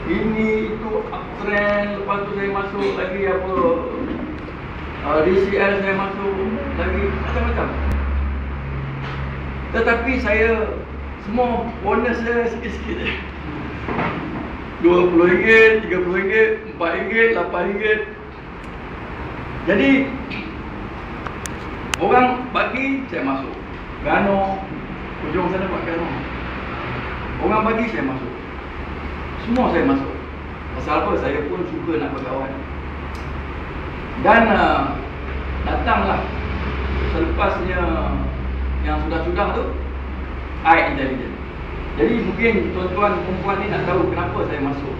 ini itu uptrend, lepas tu saya masuk lagi apa DCL saya masuk lagi macam-macam. Tetapi saya semua bonus saya sikit-sikit je. RM20, RM30, RM4, RM8. Jadi orang bagi saya masuk. Gano, ujung sana buat gano. Orang bagi saya masuk. Semua saya masuk. Pasal apa? Saya pun suka nak berkawan. Dan datanglah selepasnya yang sudah-sudah tu I Intelligence. Jadi mungkin tuan-tuan perempuan ni nak tahu kenapa saya masuk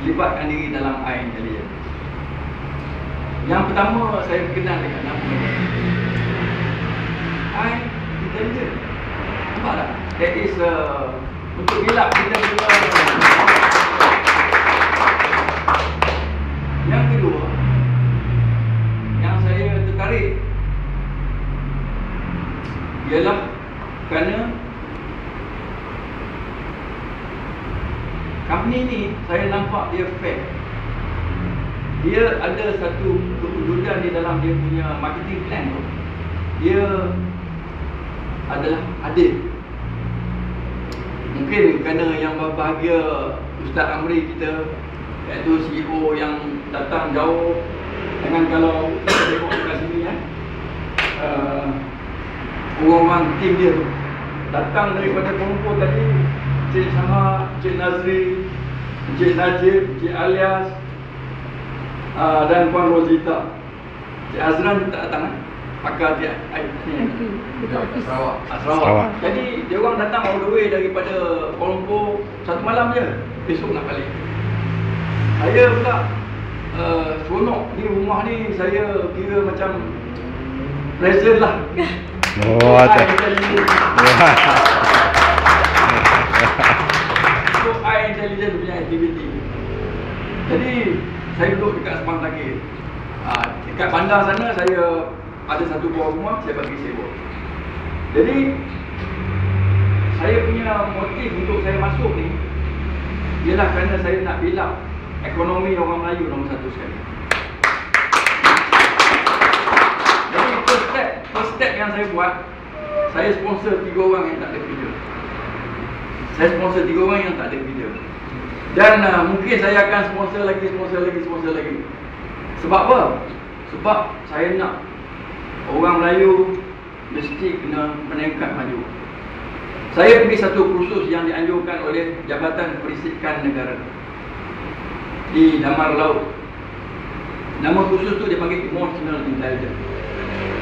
libatkan diri dalam I Intelligence. Yang pertama saya berkenan dengan nama I Intelligence. Nampak tak? That is untuk gelap kita punya. Yang kedua, yang saya tertarik ialah kerana company ni saya nampak dia fair. Dia ada satu kewujudan di dalam dia punya marketing plan tu. Dia adalah adil. Mungkin kerana yang berbahagia Ustaz Amri kita, iaitu CEO yang datang jauh. Jangan kalau tengok dekat sini orang-orang tim dia tu datang daripada Kuala tadi, Cik Sama, Cik Nazri, Cik Najib, Cik Alias dan Puan Rosita. Cik Azran tak datang pakar dia Sarawak. Jadi dia orang datang all the way daripada Kuala Lumpur satu malam je, besok nak balik. Saya pula seronok ni, rumah ni saya kira macam pleasant lah. Oh, so I Intelligence punya aktiviti. Jadi saya duduk dekat Sepang Takir. Dekat bandar sana saya ada satu buah rumah, saya bagi sewa. Jadi saya punya motif untuk saya masuk ni ialah kerana saya nak build up ekonomi orang Melayu nombor satu sekali. Jadi first step yang saya buat, saya sponsor 3 orang yang tak ada kerja. Saya sponsor 3 orang yang tak ada kerja. Dan mungkin saya akan sponsor lagi. Sebab apa? Sebab saya nak orang Melayu mesti kena meningkat maju. Saya pergi satu kursus yang dianjurkan oleh Jabatan Perisikan Negara di Damar Laut. Nama kursus tu dia panggil Emotional Intelligence.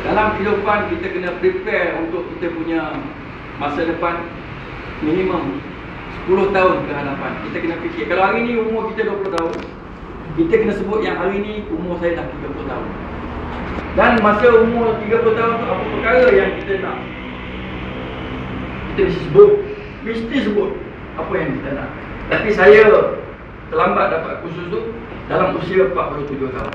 Dalam kehidupan kita kena prepare untuk kita punya masa depan minimum 10 tahun ke hadapan. Kita kena fikir, kalau hari ni umur kita 20 tahun, kita kena sebut yang hari ni umur saya dah 30 tahun. Dan masa umur 30 tahun tu apa perkara yang kita nak, kita mesti sebut apa yang kita nak. Tapi saya terlambat dapat kursus tu dalam usia 47 tahun.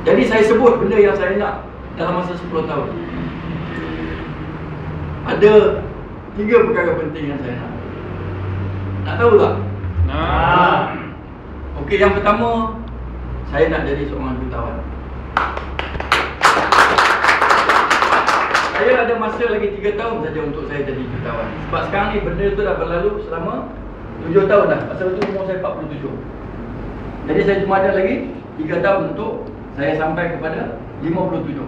Jadi saya sebut benda yang saya nak dalam masa 10 tahun. Ada 3 perkara penting yang saya nak. Nak tahu tak? Nak. Okey, yang pertama, saya nak jadi seorang jutawan. Saya ada masa lagi 3 tahun saja untuk saya jadi jutawan. Sebab sekarang ni benda tu dah berlalu selama 7 tahun dah. Pasal tu umur saya 47. Jadi saya cuma ada lagi 3 tahun untuk saya sampai kepada 57.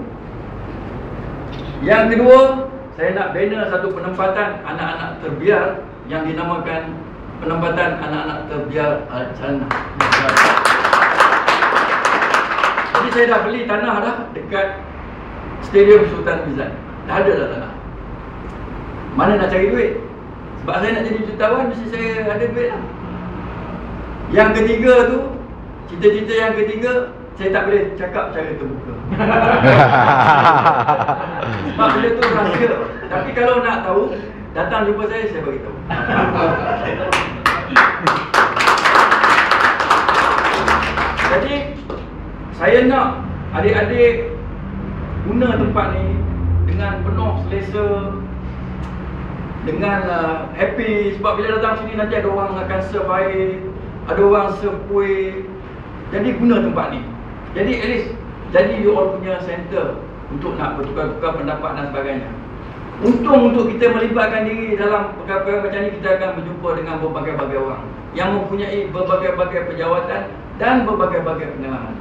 Yang kedua, saya nak bina satu penempatan anak-anak terbiar yang dinamakan penempatan anak-anak terbiar Al-Jannah. Jadi saya dah beli tanah dah dekat Stadium Sultan Mizan. Dah ada dah tanah. Mana nak cari duit? Sebab saya nak jadi jutawan, mesti saya ada duit lah. Yang ketiga tu, cita-cita yang ketiga, saya tak boleh cakap secara terbuka. Sebab benda tu rahsia. Tapi kalau nak tahu, datang jumpa saya beritahu. Jadi saya nak adik-adik guna tempat ni dengan penuh selesa, dengan happy sebab bila datang sini nanti ada orang akan serve air, ada orang serve kuih. Jadi guna tempat ni. Jadi at least jadi you all punya center untuk nak bertukar-tukar pendapat dan sebagainya. Untung untuk kita melibatkan diri dalam perkara-perkara macam ni, kita akan berjumpa dengan berbagai-bagai orang yang mempunyai berbagai-bagai pejawatan dan berbagai-bagai pengalaman.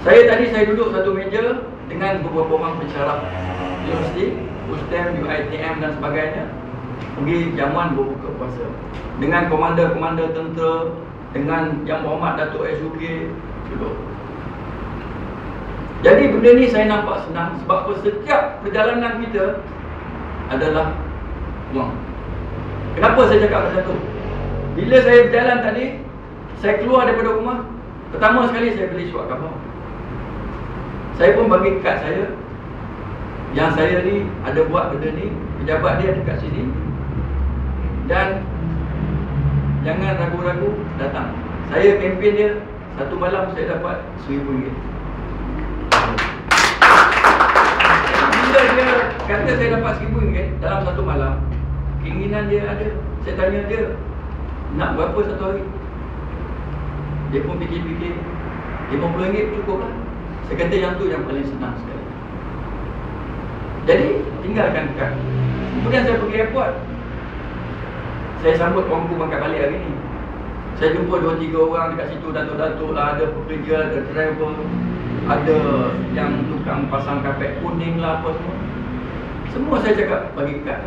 Saya duduk satu meja dengan beberapa orang pensyarah universiti, USTM, UiTM dan sebagainya, pergi jamuan berbuka puasa dengan komander-komander tentera, dengan Yang Berhormat Datuk SUK duduk. Jadi benda ni saya nampak senang sebab setiap perjalanan kita adalah wang. Kenapa saya cakap macam tu? Bila saya berjalan tadi, saya keluar daripada rumah, pertama sekali saya beli surat khabar. Saya pun bagi kad saya, yang saya ni ada buat benda ni, pejabat dia dekat sini, dan jangan ragu-ragu datang. Saya kempen dia, satu malam saya dapat RM1,000. Bila dia kata saya dapat RM1,000 dalam satu malam, keinginan dia ada. Saya tanya dia, nak berapa satu hari? Dia pun fikir-fikir, RM50 cukup lah. Saya kata yang tu yang paling senang sekali. Jadi tinggalkan kad. Kemudian saya pergi airport. Saya sambut kawanku berangkat balik hari ni. Saya jumpa 2-3 orang dekat situ, datuk-datuk lah, ada pekerja, ada driver, ada yang tukang pasang kapet kuning lah, apa semua. Semua saya cakap bagi kad.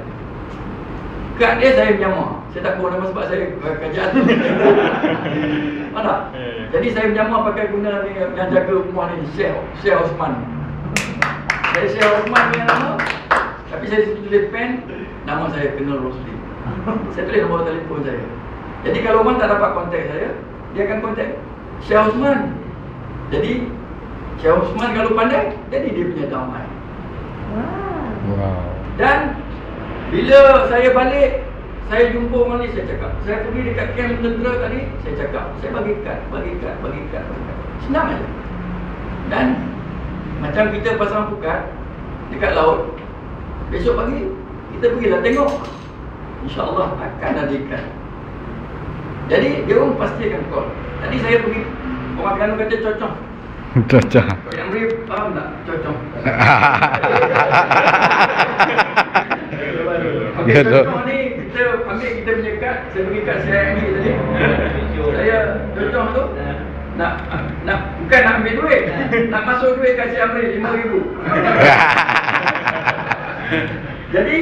Kad dia saya menyamar. Saya tak tahu nama sebab saya kerajaan. Mana? Jadi saya menyamar pakai guna ni yang jaga rumah ni, Syekh Osman. Saya Syekh Osman punya nama. Tapi saya tulis pen, nama saya Colonel Rosli. Saya tulis nombor telefon saya. Jadi kalau orang tak dapat kontak saya, dia akan kontak Syekh Osman. Jadi Syekh Osman kalau pandai, jadi dia punya damai. Wow. Dan bila saya balik, saya jumpa orang ni, saya cakap. Saya pergi dekat kamp tentera tadi, saya cakap. Saya bagi kad. Senang aja. Dan macam kita pasang pukat dekat laut, besok pagi kita pergilah tengok. InsyaAllah akan ada ikan. Jadi dia orang pasti akan call. Tadi saya pergi, orang Terengganu kata cocok. Cocok. Yang beri faham tak? Cocok. Ya, cocok ni kita ambil kita punya kad. Saya bagi kad saya ambil tadi. Saya cocok tu nak bukan nak ambil duit, nak masuk duit kat Cik Amri RM5,000. Jadi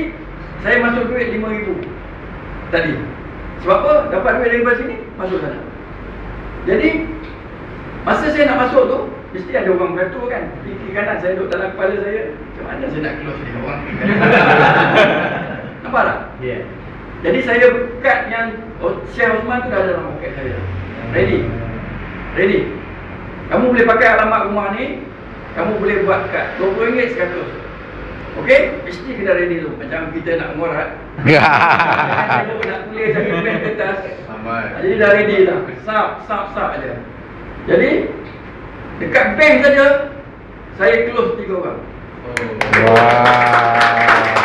saya masuk duit RM5,000 tadi. Sebab apa? Dapat duit daripada sini, masuk sana. Jadi masa saya nak masuk tu, mesti ada orang beratur kan. Kiri kanan saya duduk dalam kepala saya, macam mana saya nak keluar sini orang. Nampak tak? Ya. Jadi saya kad yang Syekh Osman tu dah ada dalam poket saya. Ready. Kamu boleh pakai alamat rumah ni, kamu boleh buat kad RM20 100. Okey? Mesti kena ready tu. Macam kita nak ngorat. Jangan nak tulis satu pen kertas. Jadi dah ready dah. Sap aja. Jadi dekat bank saja saya close 3 orang. Wow.